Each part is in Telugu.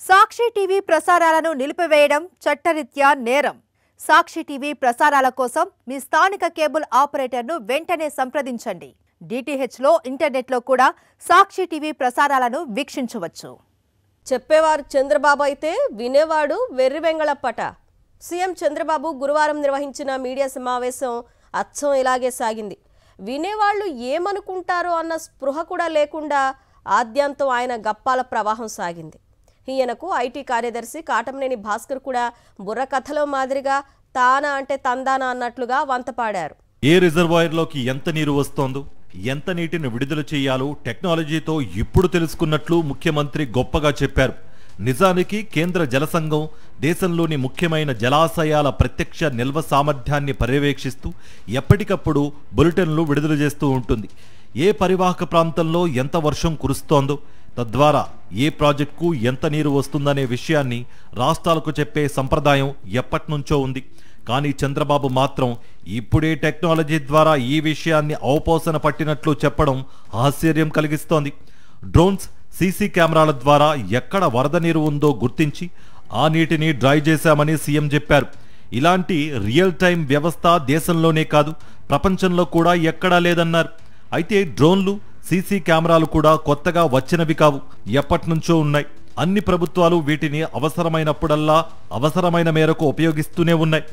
సాక్షి టీవీ ప్రసారాలను నిలిపివేయడం చట్టరీత్యా నేరం. సాక్షి టీవీ ప్రసారాల కోసం మీ స్థానిక కేబుల్ ఆపరేటర్ను వెంటనే సంప్రదించండి. డిటిహెచ్లో ఇంటర్నెట్లో కూడా సాక్షి టీవీ ప్రసారాలను వీక్షించవచ్చు. చెప్పేవారు చంద్రబాబు అయితే వినేవాడు వెర్రివెంగళప్పట. సీఎం చంద్రబాబు గురువారం నిర్వహించిన మీడియా సమావేశం అచ్చం ఇలాగే సాగింది. వినేవాళ్లు ఏమనుకుంటారో అన్న స్పృహ కూడా లేకుండా ఆద్యంతం ఆయన గప్పాల ప్రవాహం సాగింది. ఈయనకు ఐటీ కార్యదర్శి కాటమనేని భాస్కర్ కూడా బుర్రకథలో మాదిరిగా తానా అంటే తందానా అన్నట్లుగా వంతపాడారు. ఏ రిజర్వాయర్లోకి ఎంత నీరు వస్తోందో, ఎంత నీటిని విడుదల చేయాలో టెక్నాలజీతో ఇప్పుడు తెలుసుకున్నట్లు ముఖ్యమంత్రి గొప్పగా చెప్పారు. నిజానికి కేంద్ర జలసంఘం దేశంలోని ముఖ్యమైన జలాశయాల ప్రత్యక్ష నిల్వ సామర్థ్యాన్ని పర్యవేక్షిస్తూ ఎప్పటికప్పుడు బులెటిన్లు విడుదల చేస్తూ ఉంటుంది. ఏ పరివాహక ప్రాంతంలో ఎంత వర్షం కురుస్తోందో, తద్వారా ఏ ప్రాజెక్టుకు ఎంత నీరు వస్తుందనే విషయాన్ని రాష్ట్రాలకు చెప్పే సంప్రదాయం ఎప్పటినుంచో ఉంది. కానీ చంద్రబాబు మాత్రం ఇప్పుడే టెక్నాలజీ ద్వారా ఈ విషయాన్ని అవపోసన పట్టినట్లు చెప్పడం ఆశ్చర్యం కలిగిస్తోంది. డ్రోన్స్, సీసీ కెమెరాల ద్వారా ఎక్కడ వరద నీరు ఉందో గుర్తించి ఆ నీటిని డ్రై చేశామని సీఎం చెప్పారు. ఇలాంటి రియల్ టైం వ్యవస్థ దేశంలోనే కాదు, ప్రపంచంలో కూడా ఎక్కడా లేదన్నారు. అయితే డ్రోన్లు, సీసీ కెమెరాలు కూడా కొత్తగా వచ్చినవి కావు, ఎప్పటినుంచో ఉన్నాయి. అన్ని ప్రభుత్వాలు వీటిని అవసరమైనప్పుడల్లా అవసరమైన మేరకు ఉపయోగిస్తూనే ఉన్నాయి.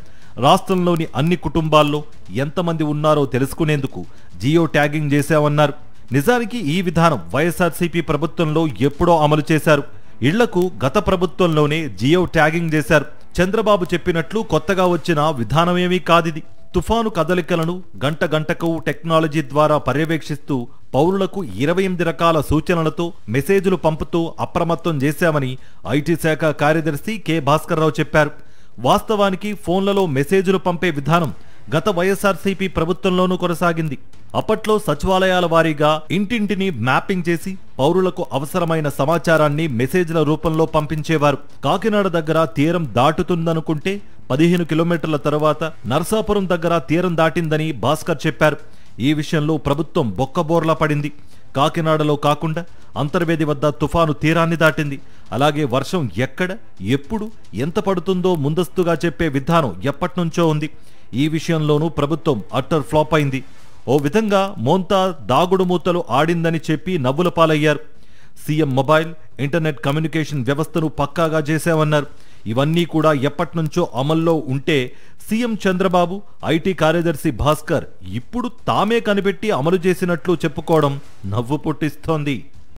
రాష్ట్రంలోని అన్ని కుటుంబాల్లో ఎంతమంది ఉన్నారో తెలుసుకునేందుకు జియో ట్యాగింగ్ చేశామన్నారు. నిజానికి ఈ విధానం వైఎస్ఆర్సీపీ ప్రభుత్వంలో ఎప్పుడో అమలు చేశారు. ఇళ్లకు గత ప్రభుత్వంలోనే జియో ట్యాగింగ్ చేశారు. చంద్రబాబు చెప్పినట్లు కొత్తగా వచ్చిన విధానమేమీ కాదిది. తుఫాను కదలికలను గంట గంటకు టెక్నాలజీ ద్వారా పర్యవేక్షిస్తూ పౌరులకు 28 రకాల సూచనలతో మెసేజ్లు పంపుతూ అప్రమత్తం చేశామని ఐటీ శాఖ కార్యదర్శి కె భాస్కర్ రావు చెప్పారు. వాస్తవానికి ఫోన్లలో మెసేజ్లు పంపే విధానం గత వైఎస్ఆర్సీపీ ప్రభుత్వంలోనూ కొనసాగింది. అప్పట్లో సచివాలయాల వారీగా ఇంటింటిని మ్యాపింగ్ చేసి పౌరులకు అవసరమైన సమాచారాన్ని మెసేజ్ల రూపంలో పంపించేవారు. కాకినాడ దగ్గర తీరం దాటుతుందనుకుంటే 15 కిలోమీటర్ల తర్వాత నర్సాపురం దగ్గర తీరం దాటిందని భాస్కర్ చెప్పారు. ఈ విషయంలో ప్రభుత్వం బొక్కబోర్లా పడింది. కాకినాడలో కాకుండా అంతర్వేది వద్ద తుఫాను తీరాన్ని దాటింది. అలాగే వర్షం ఎక్కడ, ఎప్పుడు, ఎంత పడుతుందో ముందస్తుగా చెప్పే విధానం ఎప్పటినుంచో ఉంది. ఈ విషయంలోనూ ప్రభుత్వం అట్టర్ ఫ్లాప్ అయింది. ఓ విధంగా మోంతా దాగుడు మూతలు ఆడిందని చెప్పి నవ్వుల పాలయ్యారు. సీఎం మొబైల్, ఇంటర్నెట్ కమ్యూనికేషన్ వ్యవస్థను పక్కాగా చేశామన్నారు. ఇవన్నీ కూడా ఎప్పటినుంచో అమల్లో ఉంటే సీఎం చంద్రబాబు, ఐటీ కార్యదర్శి భాస్కర్ ఇప్పుడు తామే కనిపెట్టి అమలు చేసినట్లు చెప్పుకోవడం నవ్వు పుట్టిస్తోంది.